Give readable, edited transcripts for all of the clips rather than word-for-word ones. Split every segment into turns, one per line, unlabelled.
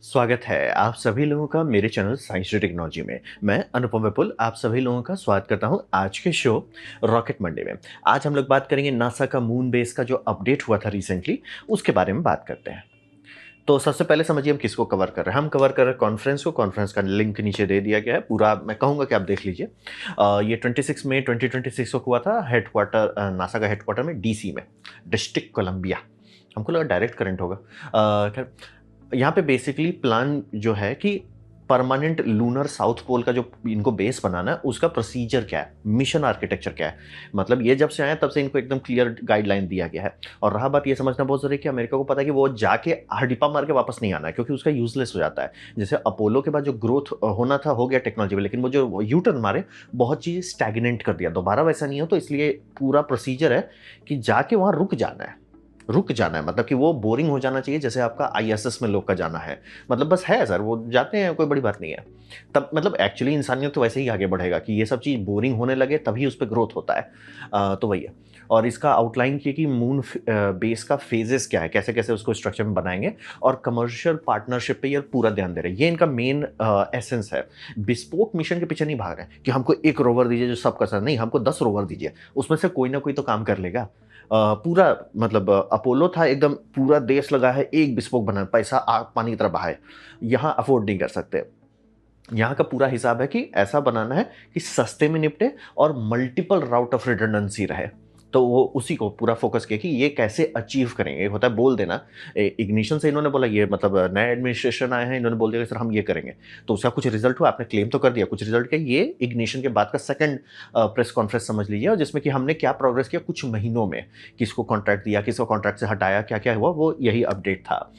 स्वागत है आप सभी लोगों का मेरे चैनल साइंस टू टेक्नोलॉजी में। मैं अनुपम विपुल आप सभी लोगों का स्वागत करता हूं आज के शो रॉकेट मंडे में। आज हम लोग बात करेंगे नासा का मून बेस का जो अपडेट हुआ था रिसेंटली, उसके बारे में बात करते हैं। तो सबसे पहले समझिए हम किसको कवर कर रहे हैं। हम कवर कर रहे हैं कॉन्फ्रेंस को। कॉन्फ्रेंस का लिंक नीचे दे दिया गया है, पूरा मैं कहूंगा कि आप देख लीजिए। ये 26 मई 2026 को हुआ था हेडक्वार्टर, नासा का हेडक्वार्टर में, डीसी में, डिस्ट्रिक्ट कोलंबिया। हमको लगा डायरेक्ट करंट होगा। खैर, यहाँ पे बेसिकली प्लान जो है कि परमानेंट लूनर साउथ पोल का जो इनको बेस बनाना है उसका प्रोसीजर क्या है, मिशन आर्किटेक्चर क्या है। मतलब ये जब से आया तब से इनको एकदम क्लियर गाइडलाइन दिया गया है। और रहा बात ये समझना बहुत जरूरी है कि अमेरिका को पता है कि वो जाके हडिपा मार के वापस नहीं आना है, क्योंकि उसका यूजलेस हो जाता है। जैसे अपोलो के बाद जो ग्रोथ होना था हो गया टेक्नोलॉजी में, लेकिन वो जो यू टर्न मारे बहुत चीज़ स्टैग्नेंट कर दिया, दोबारा वैसा नहीं हो। तो इसलिए पूरा प्रोसीजर है कि जाके वहाँ रुक जाना है। मतलब कि वो बोरिंग हो जाना चाहिए, जैसे आपका आईएसएस में लोग का जाना है। मतलब बस है सर, वो जाते हैं, कोई बड़ी बात नहीं है। तब मतलब एक्चुअली इंसानियत तो वैसे ही आगे बढ़ेगा कि ये सब चीज़ बोरिंग होने लगे तभी उस पर ग्रोथ होता है। तो वही है। और इसका आउटलाइन किया कि मून बेस का फेजेस क्या है, कैसे कैसे उसको स्ट्रक्चर में बनाएंगे, और कमर्शियल पार्टनरशिप पे ये पूरा ध्यान दे रहे हैं। ये इनका मेन एसेंस है। बिस्पोक मिशन के पीछे नहीं भाग रहे हैं कि हमको एक रोवर दीजिए जो सब कर सकता, नहीं, हमको 10 रोवर दीजिए, उसमें से कोई ना कोई तो काम कर लेगा। पूरा मतलब अपोलो था एकदम, पूरा देश लगा है एक बिस्पोक बनाना, पैसा आग पानी की तरह बहाए। यहाँ अफोर्ड नहीं कर सकते। यहाँ का पूरा हिसाब है कि ऐसा बनाना है कि सस्ते में निपटे और मल्टीपल राउट ऑफ रिडंडेंसी रहे। तो वो उसी को पूरा फोकस किया कि ये कैसे अचीव करेंगे। एक होता है बोल देना, इग्निशन से इन्होंने बोला, ये मतलब नया एडमिनिस्ट्रेशन आए हैं, इन्होंने बोल दिया कि सर हम ये करेंगे, तो उसका कुछ रिजल्ट हुआ, आपने क्लेम तो कर दिया, कुछ रिजल्ट का। ये इग्निशन के बाद का सेकंड प्रेस कॉन्फ्रेंस समझ लीजिए, और जिसमें कि हमने क्या प्रोग्रेस किया कुछ महीनों में, किसको कॉन्ट्रैक्ट दिया, किसको कॉन्ट्रैक्ट से हटाया, क्या क्या हुआ, वो यही अपडेट था।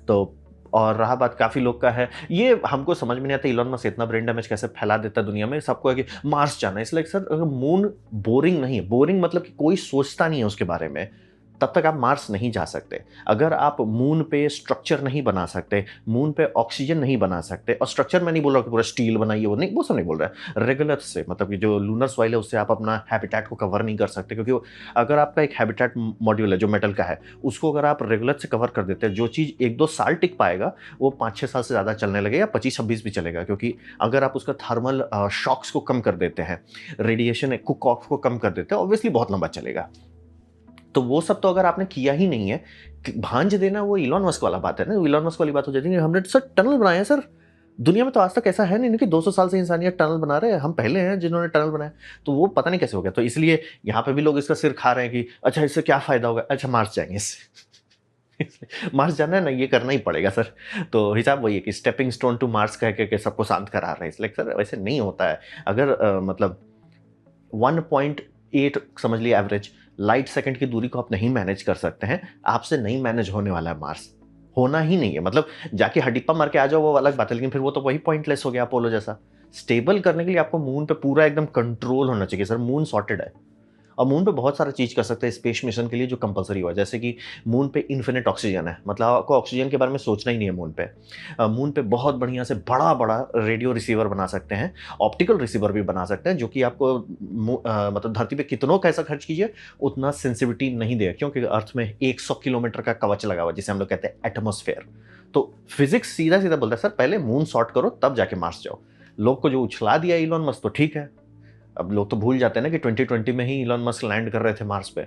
तो और रहा बात काफ़ी लोग का है, ये हमको समझ में नहीं आता इलॉन मस्क इतना ब्रेन डैमेज कैसे फैला देता है दुनिया में। सबको है कि मार्स जाना है, इसलिए सर मून बोरिंग नहीं है। बोरिंग मतलब कि कोई सोचता नहीं है उसके बारे में, तब तक आप मार्स नहीं जा सकते। अगर आप मून पे स्ट्रक्चर नहीं बना सकते, मून पे ऑक्सीजन नहीं बना सकते, और स्ट्रक्चर में नहीं बोल रहा कि पूरा स्टील बनाइए, वो नहीं, वो सब नहीं बोल रहा है। रेगुलर से मतलब कि जो लूनर सॉइल है उससे आप अपना हैबिटेट को कवर नहीं कर सकते, क्योंकि अगर आपका एक हैबिटेट मॉड्यूल है जो मेटल का है, उसको अगर आप रेगुलर से कवर कर देते हैं, जो चीज़ 1-2 साल टिक पाएगा वो 5-6 साल से ज़्यादा चलने लगेगा, 25-26 भी चलेगा। क्योंकि अगर आप उसका थर्मल शॉक्स को कम कर देते हैं, रेडिएशन कुक ऑफ को कम कर देते हैं, ऑब्वियसली बहुत लंबा चलेगा। तो वो सब तो अगर आपने किया ही नहीं है, भांज देना वो इलॉन मस्क वाला बात है ना, इलॉन मस्क वाली बात हो जाती है। हमने सर टनल बनाए हैं सर, दुनिया में तो आज तक ऐसा है नहीं कि 200 साल से इंसानियत टनल बना रहे हैं, हम पहले हैं जिन्होंने टनल बनाया। तो वो पता नहीं कैसे हो गया। तो इसलिए यहाँ पे भी लोग इसका सिर खा रहे हैं कि अच्छा इससे क्या फायदा होगा, अच्छा मार्स जाएंगे इससे मार्स जाना है ना, ये करना ही पड़ेगा सर। तो हिसाब वही है कि स्टेपिंग स्टोन टू मार्स कह के सबको शांत करा रहे हैं। इसलिए सर वैसे नहीं होता है। अगर मतलब 1.8 समझ लिया एवरेज लाइट सेकंड की दूरी को आप नहीं मैनेज कर सकते हैं, आपसे नहीं मैनेज होने वाला है मार्स, होना ही नहीं है। मतलब जाके हडिप्पा मार के आ जाओ वो अलग बात है, लेकिन फिर वो तो वही पॉइंटलेस हो गया अपोलो जैसा। स्टेबल करने के लिए आपको मून पे पूरा एकदम कंट्रोल होना चाहिए सर। मून सॉर्टेड है, और मून पे बहुत सारा चीज़ कर सकते हैं स्पेस मिशन के लिए जो कंपलसरी हुआ है। जैसे कि मून पे इन्फिनिट ऑक्सीजन है, मतलब आपको ऑक्सीजन के बारे में सोचना ही नहीं है मून पे। मून पे बहुत बढ़िया से बड़ा बड़ा रेडियो रिसीवर बना सकते हैं, ऑप्टिकल रिसीवर भी बना सकते हैं, जो कि आपको मतलब धरती पे कितनों कैसा खर्च कीजिए उतना सेंसिटिविटी नहीं देगा, क्योंकि अर्थ में 100 किलोमीटर का कवच लगा हुआ जिसे हम लोग कहते हैं एटमोस्फेयर। तो फिजिक्स सीधा सीधा बोलता है सर पहले मून सॉर्ट करो तब जाके मार्स जाओ। लोग को जो उछला दिया इलॉन मस्क तो ठीक है, अब लोग तो भूल जाते हैं ना कि 2020 में ही इलॉन मस्क लैंड कर रहे थे मार्स पे।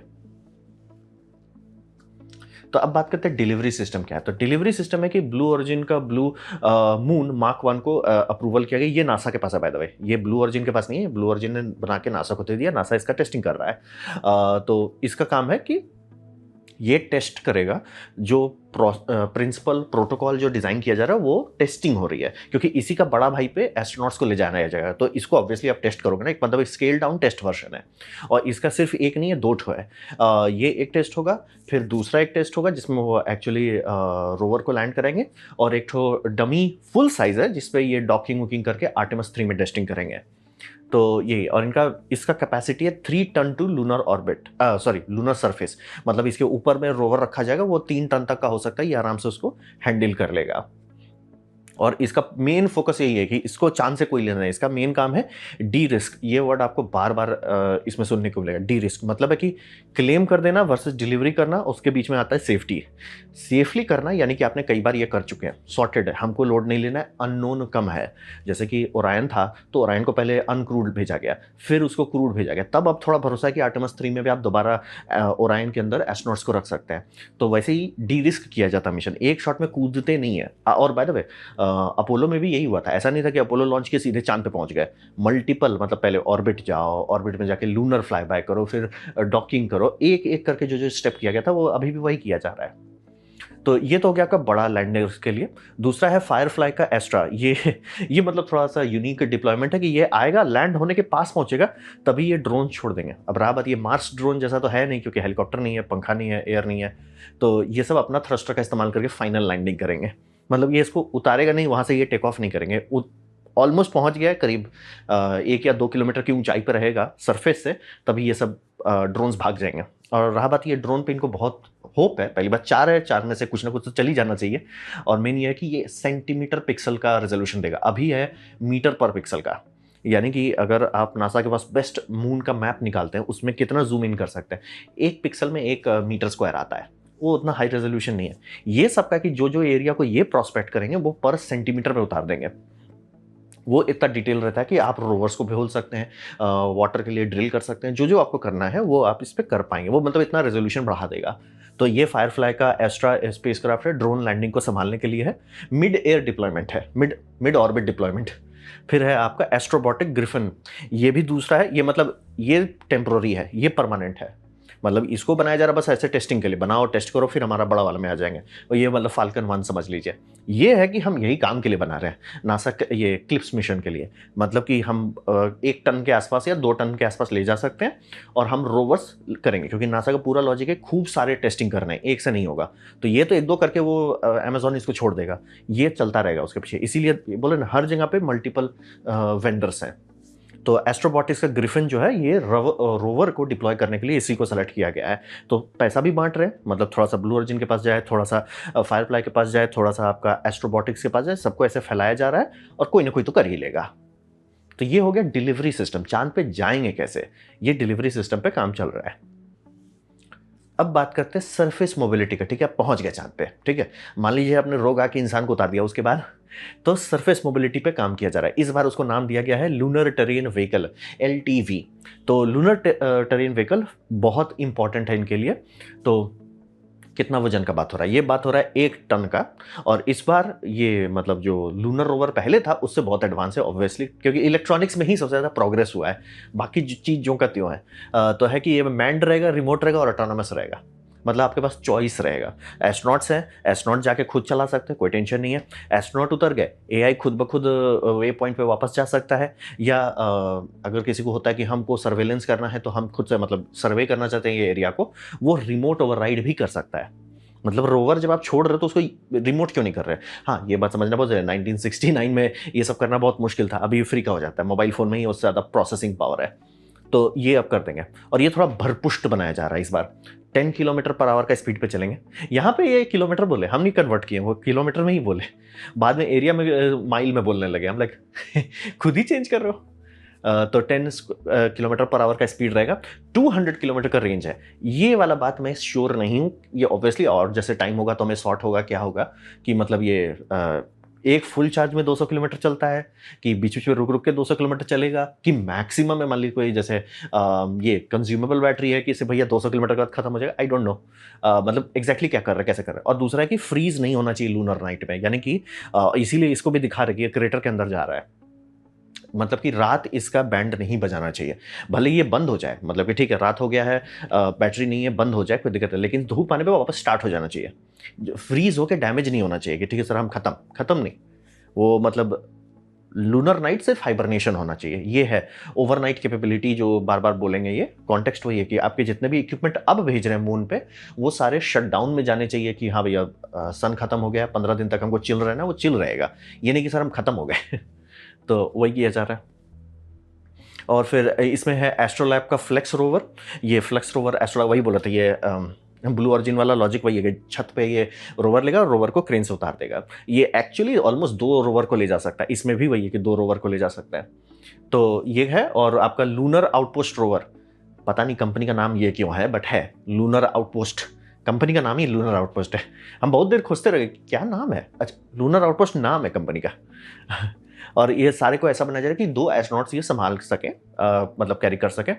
तो अब बात करते हैं डिलीवरी सिस्टम क्या है। तो डिलीवरी सिस्टम है कि ब्लू ओरिजिन का ब्लू मून मार्क 1 को अप्रूवल किया गया। ये नासा के पास है बाय द वे, ये ब्लू ओरिजिन के पास नहीं है, ब्लू ओरिजिन ने बना के नासा को दे दिया, नासा इसका टेस्टिंग कर रहा है। तो इसका काम है कि ये टेस्ट करेगा जो प्रिंसिपल प्रोटोकॉल जो डिजाइन किया जा रहा है वो टेस्टिंग हो रही है, क्योंकि इसी का बड़ा भाई पे एस्ट्रोनॉट्स को ले जाना जाएगा। तो इसको ऑब्वियसली आप टेस्ट करोगे ना, एक मतलब स्केल डाउन टेस्ट वर्जन है, और इसका सिर्फ एक नहीं है, 2 ठो है। ये एक टेस्ट होगा, फिर दूसरा एक टेस्ट होगा जिसमें वो एक्चुअली रोवर को लैंड करेंगे, और एक ठो डमी फुल साइज है जिसपे ये डॉकिंग वुकिंग करके आर्टेमिस 3 में टेस्टिंग करेंगे। तो ये, और इनका इसका कैपेसिटी है 3 ton to lunar orbit, sorry lunar surface. मतलब इसके ऊपर में रोवर रखा जाएगा, वो 3 टन तक का हो सकता है, ये आराम से उसको हैंडल कर लेगा। और इसका मेन फोकस यही है कि इसको चांद से कोई लेना नहीं, इसका मेन काम है डी रिस्क। ये वर्ड आपको बार बार इसमें सुनने को मिलेगा, डी रिस्क मतलब है कि क्लेम कर देना वर्सेस डिलीवरी करना, उसके बीच में आता है सेफ्टी। सेफली करना यानी कि आपने कई बार ये कर चुके हैं, सॉर्टेड है, हमको लोड नहीं लेना है, अननोन कम है। जैसे कि ओरायन था तो ओरायन को पहले अनक्रूड भेजा गया, फिर उसको क्रूड भेजा गया, तब अब थोड़ा भरोसा है कि आर्टेमिस 3 में भी आप दोबारा ओरायन के अंदर एस्ट्रोनॉट्स को रख सकते हैं। तो वैसे ही डी रिस्क किया जाता मिशन, एक शॉट में कूदते नहीं है। और बाय द वे अपोलो में भी यही हुआ था, ऐसा नहीं था कि अपोलो लॉन्च के सीधे चांद पे पहुंच गए। मल्टीपल मतलब पहले ऑर्बिट जाओ, ऑर्बिट में जाके लूनर फ्लाई बाय करो, फिर डॉकिंग करो, एक एक करके जो जो स्टेप किया गया था वो अभी भी वही किया जा रहा है। तो ये तो हो गया आपका बड़ा लैंडर्स के लिए। दूसरा है फायरफ्लाई का एस्ट्रा। ये मतलब थोड़ा सा यूनिक डिप्लॉयमेंट है कि ये आएगा, लैंड होने के पास पहुंचेगा, तभी ये ड्रोन छोड़ देंगे। अब रहा बात, ये मार्स ड्रोन जैसा तो है नहीं क्योंकि हेलीकॉप्टर नहीं है, पंखा नहीं है, एयर नहीं है, तो ये सब अपना थ्रस्टर का इस्तेमाल करके फाइनल लैंडिंग करेंगे। मतलब ये इसको उतारेगा नहीं, वहां से ये टेक ऑफ नहीं करेंगे। ऑलमोस्ट पहुंच गया है, करीब 1 या 2 किलोमीटर की ऊंचाई पर रहेगा सरफेस से, तभी ये सब ड्रोन्स भाग जाएंगे। और रहा बात, ये ड्रोन पे इनको बहुत होप है। पहली बात 4 है, 4 में से कुछ ना कुछ तो चल ही जाना चाहिए। और मेन ये है कि ये सेंटीमीटर पिक्सल का रेजोल्यूशन देगा, अभी है मीटर पर पिक्सल का। यानी कि अगर आप नासा के पास बेस्ट मून का मैप निकालते हैं, उसमें कितना जूम इन कर सकते हैं, 1 पिक्सल में 1 मीटर स्क्वायर आता है, वो उतना हाई रेजोल्यूशन नहीं है। ये सबका कि जो जो एरिया को ये प्रोस्पेक्ट करेंगे वो पर सेंटीमीटर में उतार देंगे। वो इतना डिटेल रहता है कि आप रोवर्स को भेज सकते हैं, वाटर के लिए ड्रिल कर सकते हैं, जो जो आपको करना है वो आप इस पर कर पाएंगे। वो मतलब इतना रेजोल्यूशन बढ़ा देगा। तो ये फायरफ्लाई का एस्ट्रा स्पेसक्राफ्ट है, ड्रोन लैंडिंग को संभालने के लिए है। मिड एयर डिप्लॉयमेंट है, मिड ऑर्बिट डिप्लॉयमेंट। फिर है आपका एस्ट्रोबॉटिक ग्रिफिन, ये भी दूसरा है। ये मतलब ये टेम्प्रोरी है, ये परमानेंट है। मतलब इसको बनाया जा रहा बस ऐसे टेस्टिंग के लिए, बनाओ टेस्ट करो फिर हमारा बड़ा वाला में आ जाएंगे। और ये मतलब फाल्कन 1 समझ लीजिए। ये है कि हम यही काम के लिए बना रहे हैं, नासा ये क्लिप्स मिशन के लिए। मतलब कि हम 1 टन के आसपास या 2 टन के आसपास ले जा सकते हैं और हम रोवर्स करेंगे, क्योंकि नासा का पूरा लॉजिक है खूब सारे टेस्टिंग करने हैं, एक से नहीं होगा। तो ये तो 1-2 करके वो अमेजोन इसको छोड़ देगा, ये चलता रहेगा उसके पीछे। इसीलिए बोले ना, हर जगह पे मल्टीपल वेंडर्स हैं। तो एस्ट्रोबॉटिक्स का ग्रिफिन जो है ये रोवर को डिप्लॉय करने के लिए इसी को सेलेक्ट किया गया है। तो पैसा भी बांट रहे हैं, मतलब थोड़ा सा ब्लू ओरिजिन के पास जाए, थोड़ा सा फायरफ्लाई के पास जाए, थोड़ा सा आपका एस्ट्रोबॉटिक्स के पास जाए, सबको ऐसे फैलाया जा रहा है और कोई ना कोई तो कर ही लेगा। तो ये हो गया डिलीवरी सिस्टम। चांद पे जाएंगे कैसे, ये डिलीवरी सिस्टम पे काम चल रहा है। अब बात करते हैं सरफेस मोबिलिटी का। ठीक है, पहुंच गया चांद पे, ठीक है, मान लीजिए आपने रोग आके इंसान को उतार दिया, उसके बाद तो सरफेस मोबिलिटी पे काम किया जा रहा है। इस बार उसको नाम दिया गया है लूनर टेरेन व्हीकल, LTV। तो लूनर टेरेन व्हीकल बहुत इंपॉर्टेंट है इनके लिए। तो कितना वजन का बात हो रहा है, ये बात हो रहा है 1 टन का। और इस बार ये मतलब जो लूनर रोवर पहले था उससे बहुत एडवांस है ऑब्वियसली, क्योंकि इलेक्ट्रॉनिक्स में ही सबसे ज़्यादा प्रोग्रेस हुआ है। बाकी चीज़ जो का त्यों है। तो है कि ये मैन्ड रहेगा, रिमोट रहेगा और ऑटोनोमस रहेगा। मतलब आपके पास चॉइस रहेगा। एस्ट्रोनॉट्स हैं, एस्ट्रोनॉट जाके खुद चला सकते हैं, कोई टेंशन नहीं है। एस्ट्रोनॉट उतर गए, AI खुद ब खुद वे पॉइंट पे वापस जा सकता है। या अगर किसी को होता है कि हमको सर्वेलेंस करना है, तो हम खुद से मतलब सर्वे करना चाहते हैं ये एरिया को, वो रिमोट ओवरराइड भी कर सकता है। मतलब रोवर जब आप छोड़ रहे हो तो उसको रिमोट क्यों नहीं कर रहे? हाँ, ये बात समझना बहुत जरूरी है। 1969 में ये सब करना बहुत मुश्किल था, अभी फ्री का हो जाता है, मोबाइल फोन में ही उससे ज़्यादा प्रोसेसिंग पावर है। तो ये अब कर देंगे। और ये थोड़ा भरपुष्ट बनाया जा रहा है इस बार, 10 किलोमीटर पर आवर का स्पीड पे चलेंगे। यहाँ पे ये किलोमीटर बोले, हम नहीं कन्वर्ट किए, वो किलोमीटर में ही बोले। बाद में एरिया में माइल में बोलने लगे, हम लाइक खुद ही चेंज कर रहे हो। तो 10 किलोमीटर पर आवर का स्पीड रहेगा, 200 किलोमीटर का रेंज है। ये वाला बात मैं श्योर नहीं हूँ, ये ऑब्वियसली और जैसे टाइम होगा तो हमें शॉर्ट होगा, क्या होगा कि मतलब ये एक फुल चार्ज में 200 किलोमीटर चलता है, कि बीच बीच में रुक रुक के 200 किलोमीटर चलेगा, कि मैक्सिमम में मान लीजिए कोई जैसे ये कंज्यूमेबल बैटरी है कि इसे भैया 200 किलोमीटर के बाद खत्म हो जाएगा। आई डोंट नो मतलब एग्जैक्टली क्या कर रहा है, कैसे कर रहा है। और दूसरा है कि फ्रीज नहीं होना चाहिए लूनर नाइट में, यानी कि इसीलिए इसको भी दिखा रहे कि क्रेटर के अंदर जा रहा है। मतलब कि रात इसका बैंड नहीं बजाना चाहिए, भले ये बंद हो जाए, मतलब कि ठीक है रात हो गया है, बैटरी नहीं है, बंद हो जाए कोई दिक्कत है, लेकिन धूप आने पे वापस स्टार्ट हो जाना चाहिए। फ्रीज होकर डैमेज नहीं होना चाहिए कि ठीक है सर हम खत्म नहीं। वो मतलब लूनर नाइट सिर्फ हाइबरनेशन होना चाहिए। ये है ओवरनाइट कैपेबिलिटी जो बार बार बोलेंगे। ये कॉन्टेक्स्ट वही है कि आपके जितने भी इक्विपमेंट अब भेज रहे हैं मून पे, वो सारे शट डाउन में जाने चाहिए कि हाँ भैया सन खत्म हो गया, 15 दिन तक हमको चिल रहना है, वो चिल रहेगा। ये नहीं कि सर हम खत्म हो गए तो वही किया जा रहा है। और फिर इसमें है एस्ट्रोलैब का फ्लेक्स रोवर। ये फ्लेक्स रोवर एस्ट्रोलैब वही बोला था, ये ब्लू ऑरिजिन वाला लॉजिक वही है कि छत पे ये रोवर लेगा और रोवर को क्रेन से उतार देगा। ये एक्चुअली ऑलमोस्ट 2 रोवर को ले जा सकता है, इसमें भी वही है कि 2 रोवर को ले जा सकता है। तो ये है। और आपका लूनर आउटपोस्ट रोवर, पता नहीं कंपनी का नाम ये क्यों है, बट है लूनर आउटपोस्ट, कंपनी का नाम ही लूनर आउटपोस्ट है। हम बहुत देर खोजते रहे क्या नाम है, अच्छा लूनर आउटपोस्ट नाम है कंपनी का। और ये सारे को ऐसा बनाया जा रहा है कि 2 एस्ट्रोनॉट्स ये संभाल सके, मतलब कैरी कर सके।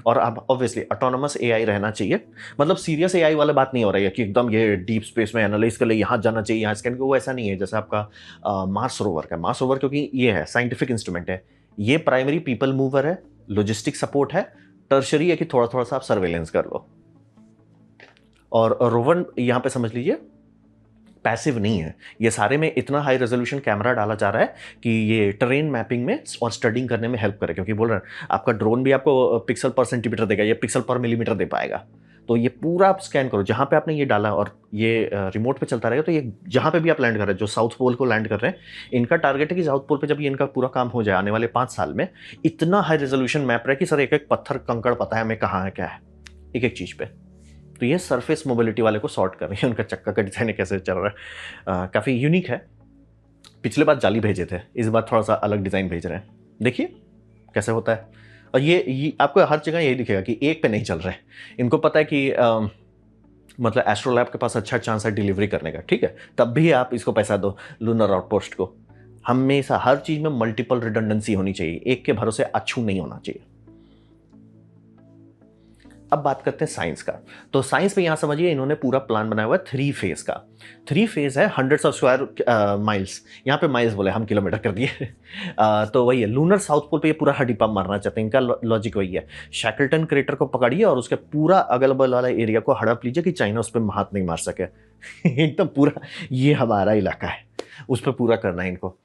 और अब ऑब्वियसली ऑटोनोमस एआई रहना चाहिए, मतलब सीरियस एआई वाला बात नहीं हो रही है कि एकदम ये डीप स्पेस में एनालाइज कर ले, यहाँ जाना चाहिए, यहाँ स्कैन, वो ऐसा नहीं है जैसे आपका मार्स रोवर का। मार्स रोवर क्योंकि ये है साइंटिफिक इंस्ट्रूमेंट है, ये प्राइमरी पीपल मूवर है, लॉजिस्टिक सपोर्ट है, टर्शरी है कि थोड़ा थोड़ा सा आप सर्वेलेंस कर लो। और रोवर यहाँ पे समझ लीजिए पैसिव नहीं है, ये सारे में इतना हाई रेजोल्यूशन कैमरा डाला जा रहा है कि ये टेरेन मैपिंग में और स्टडिंग करने में हेल्प करे, क्योंकि बोल रहे हैं आपका ड्रोन भी आपको पिक्सल पर सेंटीमीटर देगा, ये पिक्सल पर मिलीमीटर दे पाएगा। तो ये पूरा आप स्कैन करो जहाँ पे आपने ये डाला, और ये रिमोट पे चलता रहेगा। तो ये जहाँ पे भी आप लैंड कर रहे हैं, जो साउथ पोल को लैंड कर रहे हैं, इनका टारगेट है कि साउथ पोल पे जब ये इनका पूरा काम हो जाए आने वाले 5 साल में, इतना हाई रेजोल्यूशन मैप रहे कि सर एक एक पत्थर कंकड़ पता है हमें कहाँ है क्या है एक एक चीज़ पे। तो ये सरफेस मोबिलिटी वाले को सॉर्ट कर रही है, उनका चक्का का डिज़ाइन कैसे चल रहा है, काफ़ी यूनिक है। पिछले बार जाली भेजे थे, इस बार थोड़ा सा अलग डिज़ाइन भेज रहे हैं, देखिए कैसे होता है। और ये आपको हर जगह यही दिखेगा कि एक पे नहीं चल रहे हैं, इनको पता है कि मतलब एस्ट्रोलैब के पास अच्छा चांस है डिलीवरी करने का, ठीक है, तब भी आप इसको पैसा दो लूनर आउटपोस्ट को। हमेशा हर चीज़ में मल्टीपल रिडंडेंसी होनी चाहिए, एक के भरोसे अछू नहीं होना चाहिए। अब बात करते हैं साइंस का। तो साइंस में यहाँ समझिए इन्होंने पूरा प्लान बनाया हुआ है 3 फेज का। 3 फेज है, 100 ऑफ स्क्वायर माइल्स, यहाँ पे माइल्स बोले हम किलोमीटर कर दिए। तो वही है, लूनर साउथ पोल पे ये पूरा हडिपा मारना चाहते हैं, इनका लॉजिक वही है। शैकल्टन क्रेटर को पकड़िए और उसके पूरा अगल बगल वाला एरिया को हड़प लीजिए कि चाइना उस पर हाथ नहीं मार सके। एकदम पूरा ये हमारा इलाका है, उस पर पूरा करना है इनको।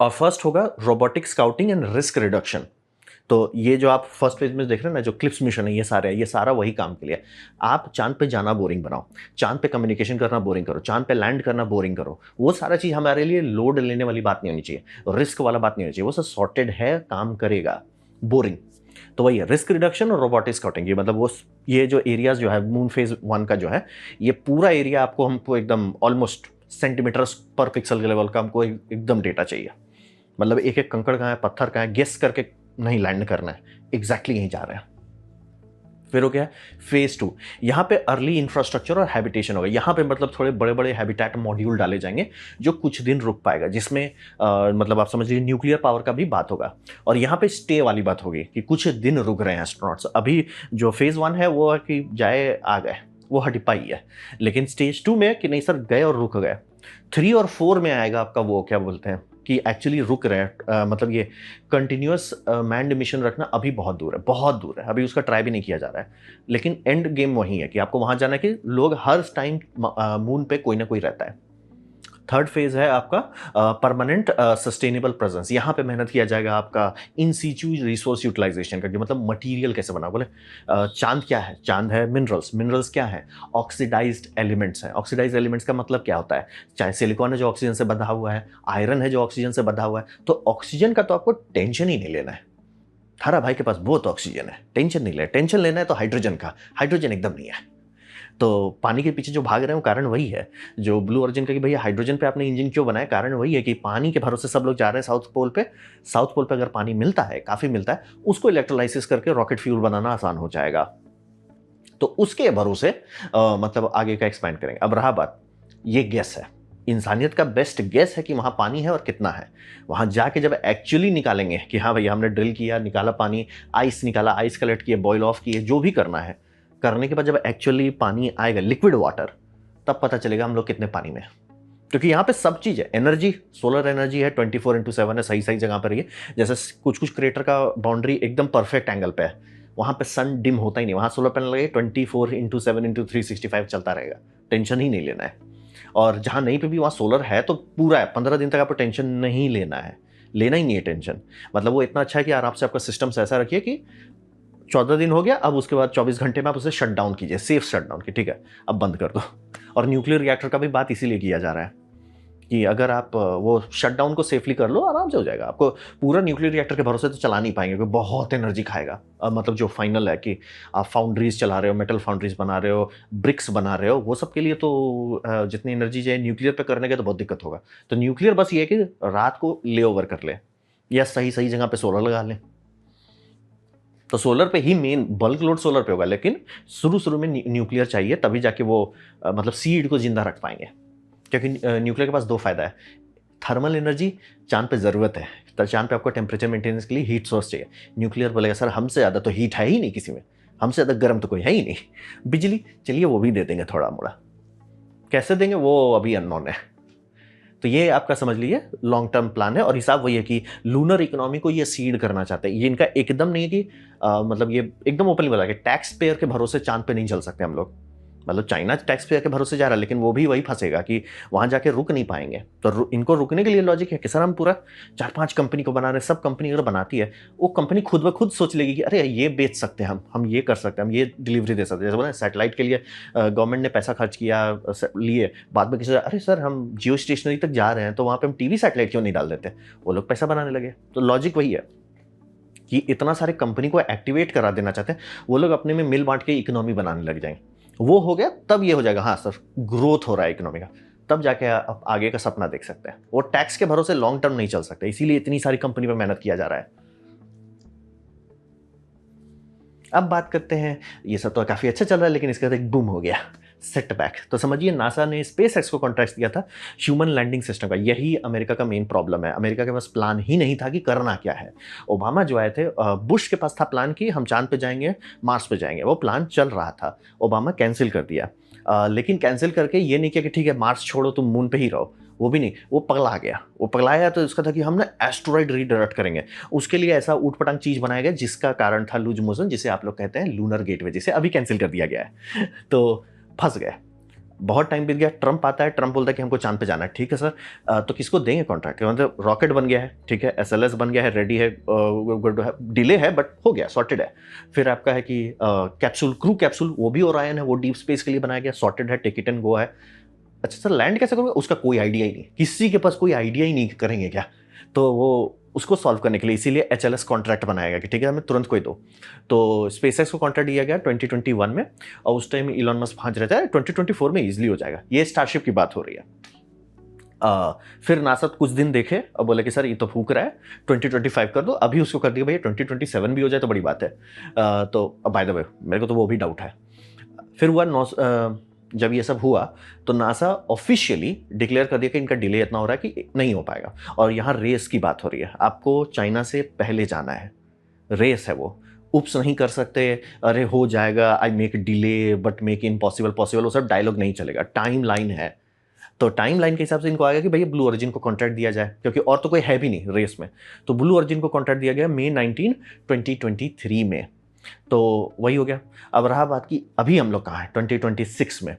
और फर्स्ट होगा robotic scouting and risk reduction. तो ये जो आप फर्स्ट पेज में देख रहे हैं ना, जो क्लिप्स मिशन है, ये सारा वही काम के लिए। आप चांद पे जाना बोरिंग बनाओ, चांद पे कम्युनिकेशन करना बोरिंग करो, चांद पे लैंड करना बोरिंग करो। वो सारा चीज़ हमारे लिए लोड लेने वाली बात नहीं होनी चाहिए, रिस्क वाला बात नहीं होनी चाहिए, वो सब सॉर्टेड है, काम करेगा, बोरिंग। तो वही है रिस्क रिडक्शन और रोबोटिक स्काउटिंग। ये मतलब ये जो एरियाज जो है मून फेज 1 का जो है, ये पूरा एरिया आपको हमको एकदम ऑलमोस्ट सेंटीमीटर पर पिक्सल के लेवल का हमको एकदम डेटा चाहिए। मतलब एक एक कंकड़ कहाँ है, पत्थर कहाँ है, गेस करके नहीं लैंड करना है, एग्जैक्टली यहीं जा रहे हैं। फिर हो गया फेज 2, यहाँ पे अर्ली इंफ्रास्ट्रक्चर और हैबिटेशन होगा। यहाँ पे मतलब थोड़े बड़े बड़े हैबिटेट मॉड्यूल डाले जाएंगे जो कुछ दिन रुक पाएगा, जिसमें मतलब आप समझ लीजिए न्यूक्लियर पावर का भी बात होगा। और यहाँ पे स्टे वाली बात होगी कि कुछ दिन रुक रहे हैं एस्ट्रोनॉट्स। अभी जो फेज 1 है वो है कि जाए आ गए, वो हटिपा ही है। लेकिन स्टेज 2 में कि नहीं सर गए और रुक गए। 3 और 4 में आएगा आपका वो क्या बोलते हैं कि एक्चुअली रुक रहे हैं, मतलब ये कंटिन्यूअस मैन्ड मिशन रखना अभी बहुत दूर है, बहुत दूर है, अभी उसका ट्राई भी नहीं किया जा रहा है। लेकिन एंड गेम वही है कि आपको वहाँ जाना है कि लोग हर टाइम मून पे कोई ना कोई रहता है। थर्ड फेज है आपका परमानेंट सस्टेनेबल प्रेजेंस। यहाँ पे मेहनत किया जाएगा आपका इन सीचू रिसोर्स यूटिलाइजेशन का, कि मतलब मटेरियल कैसे बना। बोले चांद क्या है, चांद है मिनरल्स। मिनरल्स क्या है, ऑक्सीडाइज्ड एलिमेंट्स हैं। ऑक्सीडाइज्ड एलिमेंट्स का मतलब क्या होता है, चाहे सिलिकॉन है जो ऑक्सीजन से बंधा हुआ है, आयरन है जो ऑक्सीजन से बंधा हुआ है। तो ऑक्सीजन का तो आपको टेंशन ही नहीं लेना है, थारा भाई के पास बहुत ऑक्सीजन है, टेंशन नहीं लेना। टेंशन लेना है तो हाइड्रोजन का, हाइड्रोजन एकदम नहीं है। तो पानी के पीछे जो भाग रहे हैं वो कारण वही है, जो ब्लू ऑरिजिन का कि भैया हाइड्रोजन पे आपने इंजन क्यों बनाया, कारण वही है कि पानी के भरोसे सब लोग जा रहे हैं साउथ पोल पे। साउथ पोल पे अगर पानी मिलता है, काफ़ी मिलता है, उसको इलेक्ट्रोलाइसिस करके रॉकेट फ्यूल बनाना आसान हो जाएगा। तो उसके भरोसे मतलब आगे का एक्सपेंड करेंगे। अब रहा बात, ये गैस है, इंसानियत का बेस्ट गैस है कि वहाँ पानी है और कितना है। वहाँ जाके जब एक्चुअली निकालेंगे कि हाँ भैया हमने ड्रिल किया, निकाला पानी, आइस निकाला, आइस कलेक्ट किए, बॉयल ऑफ किए, जो भी करना है, करने के बाद जब एक्चुअली पानी आएगा, लिक्विड वाटर, तब पता चलेगा हम लोग कितने पानी में हैं। क्योंकि यहाँ पे सब चीज़ है, एनर्जी, सोलर एनर्जी है, 24/7 है, सही सही जगह पर है। जैसे कुछ कुछ क्रेटर का बाउंड्री एकदम परफेक्ट एंगल पे है, वहाँ पे सन डिम होता ही नहीं, वहाँ सोलर पैनल लगे 24/7/365 चलता रहेगा, टेंशन ही नहीं लेना है। और जहाँ नहीं पे भी वहाँ सोलर है तो पूरा है, 15 दिन तक आपको टेंशन नहीं लेना है, लेना ही नहीं है टेंशन। मतलब वो इतना अच्छा है कि आराम से आपका सिस्टम ऐसा रखिए कि 14 दिन हो गया, अब उसके बाद 24 घंटे में आप उसे शट डाउन कीजिए, सेफ शट डाउन की, ठीक है अब बंद कर दो। और न्यूक्लियर रिएक्टर का भी बात इसीलिए किया जा रहा है कि अगर आप वो शटडाउन को सेफली कर लो, आराम से हो जाएगा। आपको पूरा न्यूक्लियर रिएक्टर के भरोसे तो चला नहीं पाएंगे, क्योंकि बहुत एनर्जी खाएगा। मतलब जो फाइनल है कि आप फाउंड्रीज चला रहे हो, मेटल फाउंड्रीज बना रहे हो, ब्रिक्स बना रहे हो, वो सब के लिए तो जितनी एनर्जी चाहिए न्यूक्लियर पे करने के तो बहुत दिक्कत होगा। तो न्यूक्लियर बस ये है कि रात को ले ओवर कर ले, या सही सही जगह पे सोलर लगा लें। तो सोलर पे ही मेन बल्क लोड सोलर पे होगा, लेकिन शुरू शुरू में न्यूक्लियर चाहिए, तभी जाके वो मतलब सीड को जिंदा रख पाएंगे। क्योंकि न्यूक्लियर के पास दो फायदा है। थर्मल एनर्जी चांद पे ज़रूरत है, तो चांद पे आपको टेम्परेचर मेंटेनेंस के लिए हीट सोर्स चाहिए। न्यूक्लियर बोलेगा सर हमसे ज़्यादा तो हीट है ही नहीं किसी में, हमसे ज़्यादा गर्म तो कोई है ही नहीं। बिजली चलिए वो भी दे देंगे थोड़ा मोड़ा, कैसे देंगे वो अभी अननोन है। तो ये आपका समझ लीजिए लॉन्ग टर्म प्लान है, और हिसाब वही है कि लूनर इकोनॉमी को ये सीड करना चाहते हैं। ये इनका एकदम नहीं है कि मतलब ये एकदम ओपनली बोला कि टैक्स पेयर के भरोसे चांद पे नहीं चल सकते हम लोग। मतलब चाइना टैक्स पेयर के भरोसे जा रहा है, लेकिन वो भी वही फंसेगा कि वहां जाके रुक नहीं पाएंगे। तो इनको रुकने के लिए लॉजिक है कि सर हम पूरा 4-5 कंपनी को बना रहे हैं। सब कंपनी अगर बनाती है, वो कंपनी खुद ब खुद सोच लेगी कि अरे ये बेच सकते हैं, हम ये कर सकते हैं, हम ये डिलीवरी दे सकते हैं। जैसे बोला सैटेलाइट के लिए गवर्नमेंट ने पैसा खर्च किया लिए, बाद में किसी अरे सर हम जियो स्टेशनरी तक जा रहे हैं, तो वहाँ पे हम टीवी सैटेलाइट क्यों नहीं डाल देते। वो लोग पैसा बनाने लगे। तो लॉजिक वही है कि इतना सारे कंपनी को एक्टिवेट करा देना चाहते हैं वो लोग, अपने में मिल बांट के इकोनॉमी बनाने लग जाएंगे। वो हो गया तब ये हो जाएगा हाँ सर ग्रोथ हो रहा है इकोनॉमी का, तब जाके आप आगे का सपना देख सकते हैं। वो टैक्स के भरोसे लॉन्ग टर्म नहीं चल सकते, इसीलिए इतनी सारी कंपनी पर मेहनत किया जा रहा है। अब बात करते हैं, ये सब तो काफी अच्छा चल रहा है, लेकिन इसके बाद एक बूम हो गया, सेटबैक। तो समझिए नासा ने स्पेसएक्स को कॉन्ट्रैक्ट दिया था ह्यूमन लैंडिंग सिस्टम का। यही अमेरिका का मेन प्रॉब्लम है, अमेरिका के पास प्लान ही नहीं था कि करना क्या है। ओबामा जो आए थे, बुश के पास था प्लान कि हम चांद पे जाएंगे, मार्स पे जाएंगे। वो प्लान चल रहा था, ओबामा कैंसिल कर दिया। लेकिन कैंसिल करके ये नहीं किया कि ठीक है मार्स छोड़ो तुम मून पे ही रहो, वो भी नहीं। वो पगला गया। वो पगलाया तो इसका था कि हम ना एस्ट्रॉइड रीडायरेक्ट करेंगे। उसके लिए ऐसा ऊट पटांग चीज बनाया गया जिसका कारण था लूज मोशन, जिसे आप लोग कहते हैं लूनर गेटवे, जिसे अभी कैंसिल कर दिया गया है। तो फंस गए। बहुत टाइम बीत गया, ट्रंप आता है, ट्रंप बोलता है कि हमको चांद पे जाना है। ठीक है सर, तो किसको देंगे कॉन्ट्रैक्ट। मतलब रॉकेट बन गया है, ठीक है, एसएलएस बन गया है, रेडी है, डिले है बट हो गया, सॉर्टेड है। फिर आपका है कि कैप्सूल, क्रू कैप्सूल, वो भी ओरायन है, वो डीप स्पेस के लिए बनाया गया, सॉर्टेड है, टिकट एंड गो है। अच्छा सर लैंड कैसे करोगे, उसका कोई आइडिया ही नहीं, किसी के पास कोई आइडिया ही नहीं करेंगे क्या। तो वो उसको सॉल्व करने के लिए इसीलिए एचएलएस कॉन्ट्रैक्ट बनाया गया कि ठीक है हमें तुरंत कोई दो। तो स्पेसएक्स को कॉन्ट्रैक्ट दिया गया 2021 में, और उस टाइम इलॉन मस्क भांज रहता है 2024 में इजीली हो जाएगा। ये स्टारशिप की बात हो रही है। फिर नासा कुछ दिन देखे और बोले कि सर ये तो फूक रहा है, 2025 कर दो। अभी उसको कर दिया भैया 2027 भी हो जाए तो बड़ी बात है। तो बाय द वे मेरे को तो वो भी डाउट है। फिर हुआ जब ये सब हुआ तो नासा ऑफिशियली डिक्लेयर कर दिया कि इनका डिले इतना हो रहा है कि नहीं हो पाएगा। और यहाँ रेस की बात हो रही है, आपको चाइना से पहले जाना है, रेस है वो, उप्स नहीं कर सकते, अरे हो जाएगा, I make delay but make impossible possible, वो सब डायलॉग नहीं चलेगा, टाइम लाइन है। तो टाइम लाइन के हिसाब से इनको आएगा कि भैया ब्लू ओरिजिन को कॉन्ट्रैक्ट दिया जाए, क्योंकि और तो कोई है भी नहीं रेस में। तो ब्लू ओरिजिन को कॉन्ट्रैक्ट दिया गया May 19, 2023 में। तो वही हो गया। अब रहा बात की अभी हम लोग कहाँ हैं 2026 में।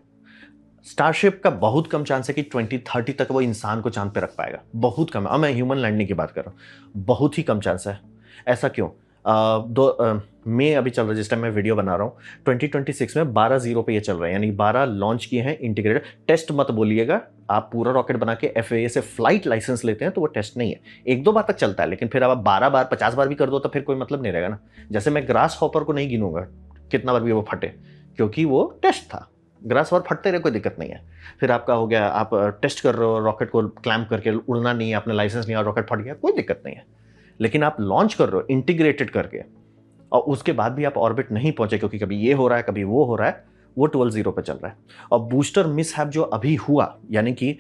स्टारशिप का बहुत कम चांस है कि 2030 तक वो इंसान को चांद पे रख पाएगा, बहुत कम है। अब मैं ह्यूमन लैंडिंग की बात कर रहा हूँ, बहुत ही कम चांस है। ऐसा क्यों? मई अभी चल रहा है जिस टाइम मैं वीडियो बना रहा हूँ, 2026 में 12-0 पे ये चल रहा है, यानी 12 लॉन्च किए हैं इंटीग्रेटेड। टेस्ट मत बोलिएगा, आप पूरा रॉकेट बना के FAA से फ्लाइट लाइसेंस लेते हैं तो वो टेस्ट नहीं है, 1-2 बार तक चलता है। लेकिन फिर अब आप 12 बार 50 बार भी कर दो तो फिर कोई मतलब नहीं रहेगा ना। जैसे मैं ग्रास हॉपर को नहीं गिनूंगा कितना बार भी वो फटे, क्योंकि वो टेस्ट था। ग्रास हॉपर फटते रहे, कोई दिक्कत नहीं है। फिर आपका हो गया, आप टेस्ट कर रहे हो रॉकेट को क्लैम्प करके, उड़ना नहीं है, आपने लाइसेंस नहीं, और रॉकेट फट गया, कोई दिक्कत नहीं है। लेकिन आप लॉन्च कर रहे हो इंटीग्रेटेड करके, और उसके बाद भी आप ऑर्बिट नहीं पहुंचे, क्योंकि कभी ये हो रहा है कभी वो हो रहा है, वो 12-0 पे चल रहा है। और बूस्टर मिसहैप जो अभी हुआ, यानी कि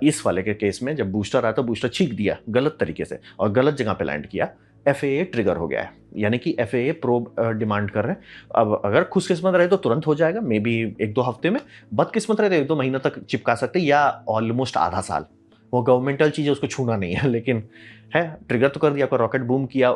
इस वाले के केस में जब बूस्टर आया तो बूस्टर छींक दिया गलत तरीके से और गलत जगह पे लैंड किया, FAA ट्रिगर हो गया है, यानी कि FAA प्रोब डिमांड कर रहे हैं। अब अगर खुशकिस्मत रहे तो तुरंत हो जाएगा, मे बी 1-2 हफ्ते में। बदकिस्मत रहे तो 1-2 महीना तक चिपका सकते, या ऑलमोस्ट आधा साल। वो गवर्नमेंटल चीज़ है, उसको छूना नहीं है, लेकिन है ट्रिगर तो कर दिया, आपका रॉकेट बूम किया।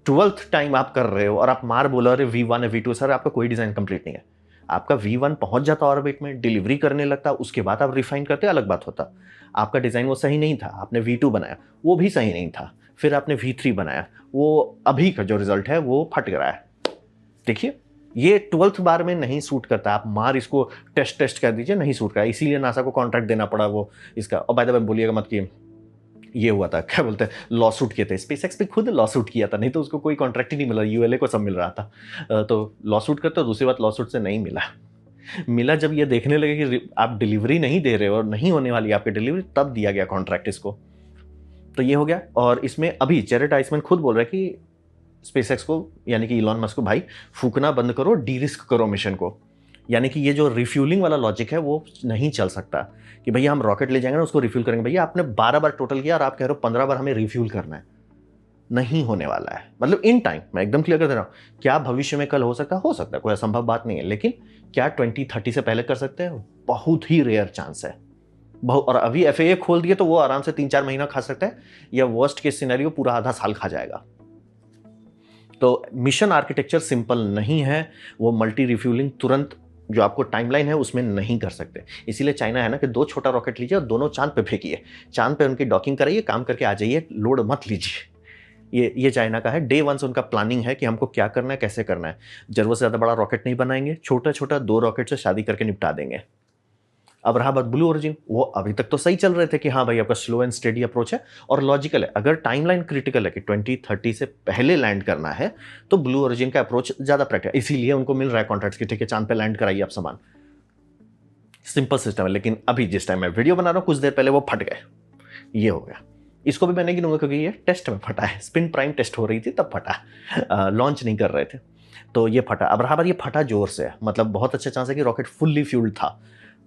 12th टाइम आप कर रहे हो और आप मार बोला रहे V1 है V2, सर आपका कोई डिज़ाइन कंप्लीट नहीं है। आपका V1 पहुंच जाता ऑर्बिट में, डिलीवरी करने लगता, उसके बाद आप रिफाइन करते, अलग बात होता। आपका डिज़ाइन वो सही नहीं था, आपने V2 बनाया, वो भी सही नहीं था, फिर आपने V3 बनाया, वो अभी का जो रिजल्ट है वो फट गया है। देखिए ये 12th बार में नहीं सूट करता। आप मार इसको टेस्ट कर दीजिए, नहीं सूट करा, इसीलिए नासा को कॉन्ट्रैक्ट देना पड़ा वो इसका। और बाय द वे बोलिएगा मत कि ये हुआ था, क्या बोलते हैं, लॉ सूट किए थे। स्पेसएक्स पे खुद लॉ सूट किया था, नहीं तो उसको कोई कॉन्ट्रैक्ट ही नहीं मिला, यूएलए को सब मिल रहा था। तो लॉ सूट करते, दूसरी बात लॉ सूट से नहीं मिला। मिला जब ये देखने लगे कि आप डिलीवरी नहीं दे रहे हो और नहीं होने वाली आपकी डिलीवरी, तब दिया गया कॉन्ट्रैक्ट इसको। तो ये हो गया। और इसमें अभी जेरेड आइसमैन खुद बोल रहा है कि स्पेसएक्स को, यानी कि इलॉन मस्क को, भाई फूकना बंद करो, डी रिस्क करो मिशन को। यानी कि ये जो रिफ्यूलिंग वाला लॉजिक है वो नहीं चल सकता कि भैया हम रॉकेट ले जाएंगे ना उसको रिफ्यूल करेंगे। भैया आपने 12 बार टोटल किया और आप कह रहे हो 15 बार हमें रिफ्यूल करना है। नहीं होने वाला है, मतलब इन टाइम मैं एकदम क्लियर कर दे रहा हूं। क्या भविष्य में कल हो सकता है? हो सकता है, कोई असंभव बात नहीं है, लेकिन क्या 2030 से पहले कर सकते हैं? बहुत ही रेयर चांस है। और अभी एफएए खोल दिए तो वो आराम से 3-4 महीना खा सकता है, या वर्स्ट केस सिनेरियो पूरा आधा साल खा जाएगा। तो मिशन आर्किटेक्चर सिंपल नहीं है, वो मल्टी रिफ्यूलिंग तुरंत जो आपको टाइमलाइन है उसमें नहीं कर सकते। इसीलिए चाइना है ना कि 2 छोटा रॉकेट लीजिए और दोनों चांद पे फेंकिए, चांद पे उनकी डॉकिंग कराइए, काम करके आ जाइए, लोड मत लीजिए। ये चाइना का है। डे 1 से उनका प्लानिंग है कि हमको क्या करना है, कैसे करना है। जरूरत से ज़्यादा बड़ा रॉकेट नहीं बनाएंगे, छोटा छोटा 2 रॉकेट से शादी करके निपटा देंगे। अब रहा बात ब्लू ओरिजिन, वो अभी तक तो सही चल रहे थे कि हाँ भाई आपका स्लो एंड स्टेडी अप्रोच है और लॉजिकल है। अगर टाइमलाइन क्रिटिकल है कि 2030 से पहले लैंड करना है तो ब्लू ओरिजिन का अप्रोच ज़्यादा प्रैक्टिकल, इसीलिए उनको मिल रहा है कॉन्ट्रैक्ट्स कि ठीक है चांद पे लैंड कराइए आप सामान। सिंपल सिस्टम है। लेकिन अभी जिस टाइम मैं वीडियो बना रहा हूँ कुछ देर पहले वो फट गए, ये हो गया। इसको भी मैंने गिनूंगा क्योंकि ये टेस्ट में फटा है, स्पिन प्राइम टेस्ट हो रही थी तब फटा, लॉन्च नहीं कर रहे थे तो ये फटा। अब रहा बात, ये फटा जोर से है, मतलब बहुत अच्छा चांस है कि रॉकेट फुल्ली फ्यूल्ड था।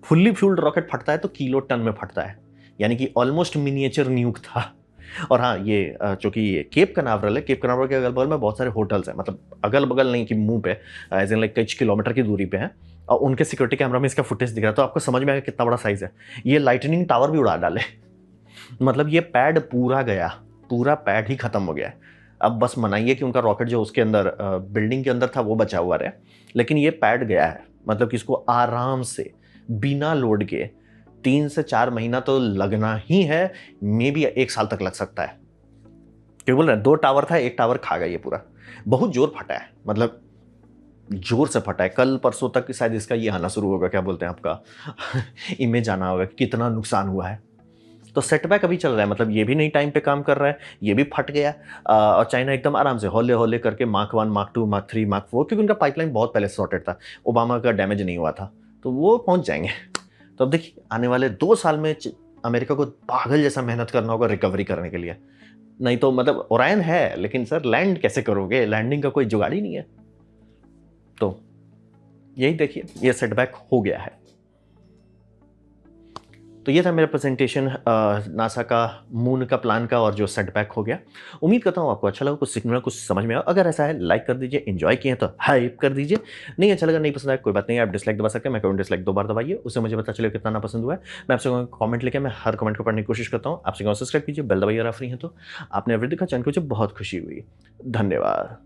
फुल्ली फ्यूल्ड रॉकेट फटता है तो किलो टन में फटता है, यानी कि ऑलमोस्ट मिनिएचर न्यूक था। और हाँ ये चूंकि ये केप कनावरल है, केप कनावरल के अगल बगल में बहुत सारे होटल्स हैं, मतलब अगल बगल नहीं कि मुंह पे, एज इन लाइक कई किलोमीटर की दूरी पे हैं, और उनके सिक्योरिटी कैमरा में इसका फुटेज दिख रहा है, तो आपको समझ में आएगा कितना बड़ा साइज है। ये लाइटनिंग टावर भी उड़ा डाले, मतलब ये पैड पूरा गया, पूरा पैड ही खत्म हो गया है। अब बस मनाइए कि उनका रॉकेट जो उसके अंदर बिल्डिंग के अंदर था वो बचा हुआ रहे, लेकिन ये पैड गया है। मतलब कि इसको आराम से बिना लोड के 3 से 4 महीना तो लगना ही है, मे बी 1 साल तक लग सकता है। क्यों बोल रहे हैं, 2 टावर था, 1 टावर खा गया ये पूरा। बहुत जोर फटा है, मतलब जोर से फटा है। कल परसों तक शायद इसका ये आना शुरू होगा, क्या बोलते हैं आपका इमेज आना होगा कि कितना नुकसान हुआ है। तो सेटबैक अभी चल रहा है, मतलब ये भी नहीं टाइम पे काम कर रहा है, ये भी फट गया। और चाइना एकदम आराम से हौले हौले करके मार्क 1, मार्क 2, मार्क 3, मार्क 4, क्योंकि उनका पाइपलाइन बहुत पहले सॉर्टेड था, ओबामा का डैमेज नहीं हुआ था, तो वो पहुंच जाएंगे। तो अब देखिए आने वाले 2 साल में अमेरिका को पागल जैसा मेहनत करना होगा रिकवरी करने के लिए। नहीं तो मतलब ओरायन है, लेकिन सर लैंड कैसे करोगे, लैंडिंग का कोई जुगाड़ ही नहीं है। तो यही देखिए, ये सेटबैक हो गया है। तो ये था मेरा प्रेजेंटेशन नासा का मून का प्लान का, और जो सेटबैक हो गया। उम्मीद करता हूँ आपको अच्छा लगा, कुछ सीखने में, कुछ समझ में आया। अगर ऐसा है लाइक कर दीजिए, एंजॉय किए तो हाइप कर दीजिए, नहीं अच्छा लगा, नहीं पसंद आया कोई बात नहीं, आप डिसलाइक दबा सकते हैं। मैं कहूँ डिसलाइक 2 बार दबाइए, उससे मुझे पता चले कितना ना पसंद हुआ है। मैं आपसे कमेंट लेके मैं हर कमेंट को पढ़ने की कोशिश करता हूँ। आपसे सब्सक्राइब कीजिए, बेल दबाइए अगर आप फ्री हैं तो। आपने वीडियो देखा, चैनल को मुझे बहुत खुशी हुई। धन्यवाद।